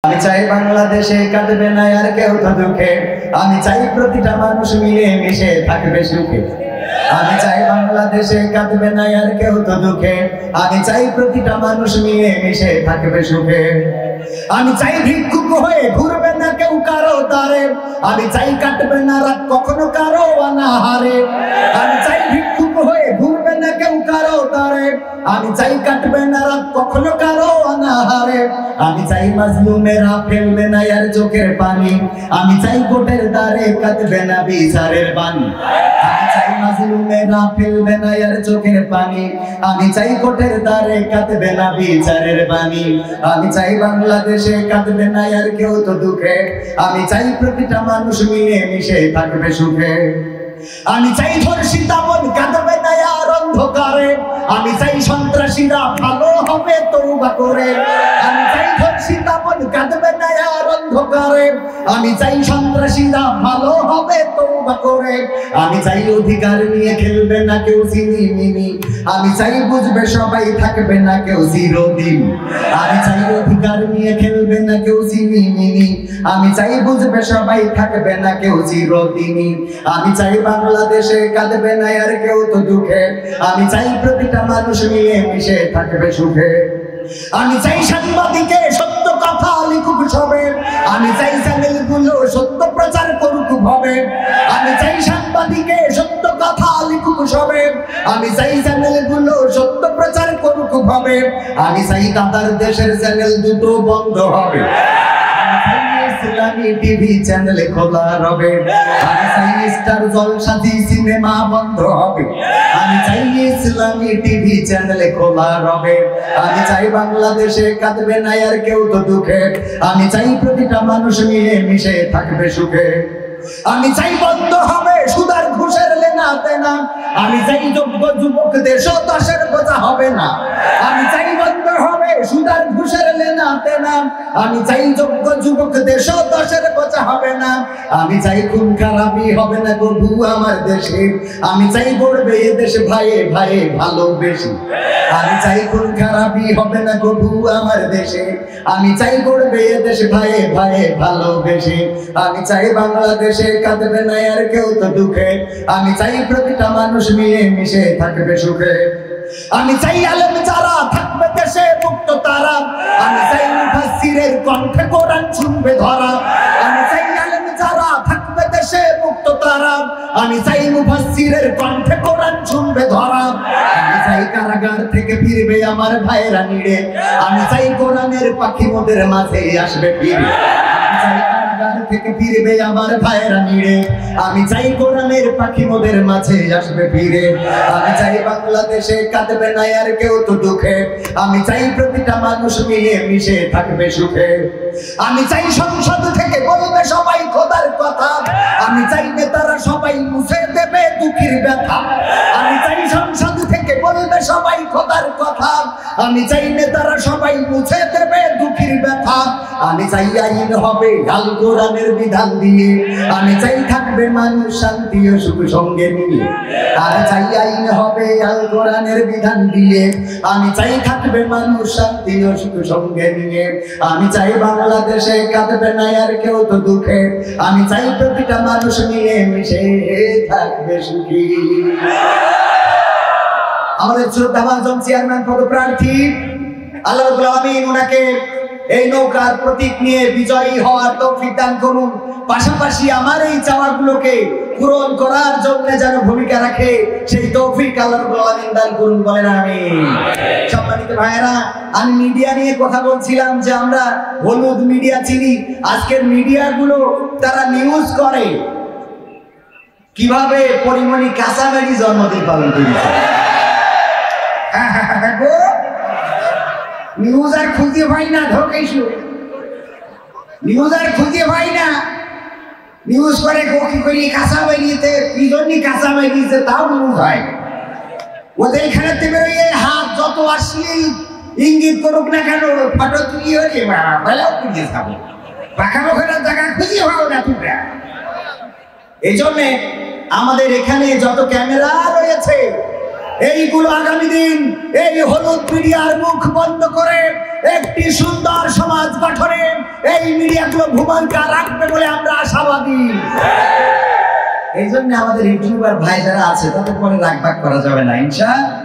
আমি চাই বাংলাদেশে কাটবে না আর কেউ তো দুঃখে, আমি চাই প্রতিটা মানুষ মিলে মিশে থাকবে সুখে। আমি চাই বাংলাদেশে কাটবে না আর কেউ তো দুঃখে, আমি চাই প্রতিটা মানুষ মিলে মিশে থাকবে সুখে। আমি চাই ভিক্ষুক হয়ে ঘুরবে না কেউ কারো দ্বারে, আমি চাই কাটবে না রাত কখনো কারো অনাহারে। আমি চাই ভিক্ষুক হয়ে ঘুরবে না কেউ কারো দ্বারে, আমি চাই কাটবে না রাত কখনো কারো অনাহারে। আমি চাই মাজলুমেরা ফেলবে না আর চোখের পানি, আমি চাই কোটের দ্বারে কাটবে না বিচারের বাণী। আমি চাই মাজলুমেরা ফেলবে না আর চোখের পানি, আমি চাই কোটের দ্বারে কাটবে না বিচারের বাণী। আমি চাই বাংলাদেশে কাটবে না আর কেউ তো দুঃখে, আমি চাই প্রতিটা মানুষ মিলে মিশে থাকবে সুখে। আমি চাই ধর্ষিতা মন কাঁদবে না আর অন্ধকারে, আমি চাই সন্ত্রাসীরা ভালো হবে তওবা করে। আমি চাই ধর্ষিতা মন কাঁদবে না আর অন্ধকারে, আমি চাই সন্ত্রাসীরা ভালো হবে তওবা করে। আমি চাই অধিকার নিয়ে খেলবে না কেউ চিনিমিনি, আমি চাই বুঝবে সবাই থাকবে না কেউ চিরদিন। আমি চাই অধিকার নিয়ে খেলবে না কেউ চিনিমিনি, আমি চাই বুঝবে সবাই থাকবে না কেউ চিরদিনই। আমি চাই বাংলাদেশে কাঁদবে না আর কেউ তো দুঃখে, আমি চাই প্রতিটা মানুষ মিলে মিশে থাকবে সুখে। আমি চাই সাংবাদিকে সত্য কথা লিখুক সবে, আমি চাই চ্যানেলগুলো সত্য প্রচার করুক ভাবে। আমি চাই সাংবাদিকে সত্য কথা লিখুক সবে, আমি চাই চ্যানেলগুলো সত্য প্রচার করুক ভাবে। আমি চাই কাতার দেশের চ্যানেল দুটো বন্ধ হবে, ইসলামী টিভি চ্যানেল খোলা রবে। আমি চাই স্টার জলসাজি সিনেমা বন্ধ হবে, আমি চাই ইসলামী টিভি চ্যানেল খোলা রবে। আমি চাই বাংলাদেশে কাঁদবে না আর কেউ তো দুঃখে, আমি চাই প্রতিটা মানুষ মিলে মিশে থাকবে সুখে। আমি চাই বন্ধ হবে সুদার ঘুষের লেনা দেনা, আমি চাই যোগ্য যুবক দেশ দশের বোঝা হবে না। আমি চাই বন্ধ হবে সুদার ঘুষের লেনা দেনা, আমি চাই যোগ্য যুবক দেশ দশের বোঝা হবে না। আমি চাই খুন খারাপি হবে না প্রভু আমার দেশে, আমি চাই গড়বে এ দেশ ভাইয়ে ভাইয়ে ভালোবেসে। আমি চাই খুন খারাপি হবে না প্রভু আমার দেশে, আমি চাই গড়বে এ দেশ ভাইয়ে ভাইয়ে ভালোবেসে। আমি চাই বাংলাদেশে কাঁদবে না আর কেউ তো দুঃখে, আমি চাই প্রতিটা মানুষ মিলে মিশে থাকবে সুখে। আমি চাই আলেম যারা থাকবে দেশে মুক্ত তারা, আমি চাই মুফাসসিরের কণ্ঠে কোরআন শুনবে ধরা। আমি চাই আলেম যারা থাকবে দেশে মুক্ত তারা, আমি চাই মুফাসসিরের কণ্ঠে কোরআন শুনবে ধরা। আমি চাই কারাগার থেকে ফিরবে আমার ভাইরা নিড়ে, আমি চাই কোরআনের পাখি মোদের মাঝে আসবে ফিরে। আমি চাই কারাগার থেকে ফিরবে আমার ভাইরা নিড়ে, আমি চাই কোরআনের পাখি মোদের মাঝে আসবে ফিরে। আমি চাই বাংলাদেশে কাঁদবে না আর কেউ তো দুঃখে, আমি চাই প্রতিটা মানুষ মিলে মিশে থাকবে সুখে। আমি চাই সংসদ থেকে বলবে সবাই খোদার কথা, আমি চাই নেতারা সবাই মুছে দেবে দুঃখের ব্যথা। আমি চাই সংসদ থেকে বলবে সবাই খোদার কথা, আমি চাই নেতারা সবাই মুছে দেবে দুঃখের ব্যথা। আমি চাই আইন হবে আল কোরআনের বিধান দিয়ে, আমি চাই থাকবে মানুষ শান্তি ও সুখ সঙ্গে নিয়ে। আমি চাই আইন হবে আল কোরআনের বিধান দিয়ে, আমি চাই থাকবে মানুষ শান্তি ও সুখ সঙ্গে নিয়ে। আমি চাই বাংলাদেশে কাঁদবে না আর কেউ তো দুঃখে, আমি চাই প্রতিটা মানুষ মিলে মিশে থাকবে সুখী। আমাদের শ্রদ্ধাভাজন চেয়ারম্যান পদপ্রার্থী আল্লাহ রাব্বুল আলামিন ওনাকে এই নৌকার প্রতীক নিয়ে বিজয়ী হওয়ার তৌফিক দান করুন। পাশাপাশি আমার এই চাওয়াগুলোকে পূরণ করার জন্য যেন ভূমিকা রাখে সেই তৌফিক আল্লাহ রাব্বুল আলামিন দান করুন, বলেন আমিন। সম্মানিত ভাইয়েরা, আমি মিডিয়া নিয়ে কথা বলছিলাম যে আমরা হলুদ মিডিয়া চিনি। আজকের মিডিয়াগুলো তারা নিউজ করে কিভাবে পরিমণি কাঁচামারি জন্মদিন পালন করেছে। নিউজ আর খুঁজে পাই না, ঢোকেইছো নিউজ আর খুঁজে পাই না। নিউজ করে কি করি কাঁচা বাইরিয়েতে কি জন্য কাঁচা বাইরিয়েছে তাও নিউজ হয়। ওদের এখানে বেরোয় হাত যত অশ্লীল ইঙ্গিত করুক না কেন, ফটো তুলি হয়ে বেলাও খুঁজে থাকো, পাখা পোখানোর জায়গা খুঁজে পাও না তোমরা। এই জন্যে আমাদের এখানে যত ক্যামেরা রয়েছে এইগুলো আগামী দিন এই হলুদ মিডিয়ার মুখ বন্ধ করে একটি সুন্দর সমাজ গঠনে এই মিডিয়াগুলো ভূমিকা রাখবে বলে আমরা আশাবাদী। এই জন্য আমাদের ইউটিউবার ভাই যারা আছে তাদের পরে রাগ ভাগ করা যাবে না ইনশাআল্লাহ।